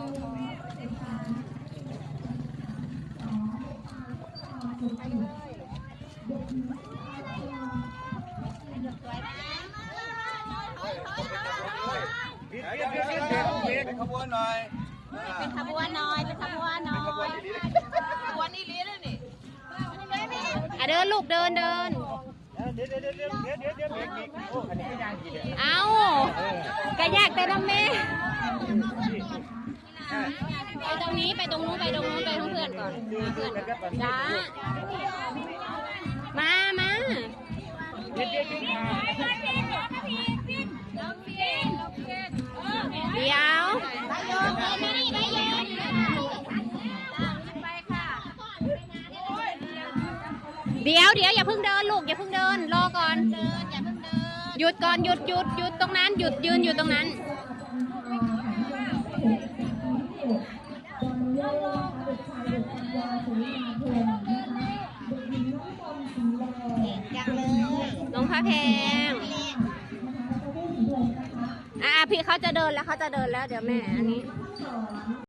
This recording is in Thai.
เป็นขบวนหน่อยเป็นขบวนหน่อยเป็นขบวนหน่อยขบวนนี่ลี้เลยนี่เดินลูกเดินเเอากระยากแต่น้ำแม่ไปตรงนี้ไปตรงนู้นไปตรงนู้นไปทั้งเพื่อนก่อนเพื่อนจ้ามาเดี๋ยวอย่าเพิ่งเดินลูกอย่าเพิ่งเดินรอก่อนหยุดก่อนหยุดตรงนั้นหยุดยืนอยู่ตรงนั้นน้องพระแพงพี่เขาจะเดินแล้วเดี๋ยวแม่อันนี้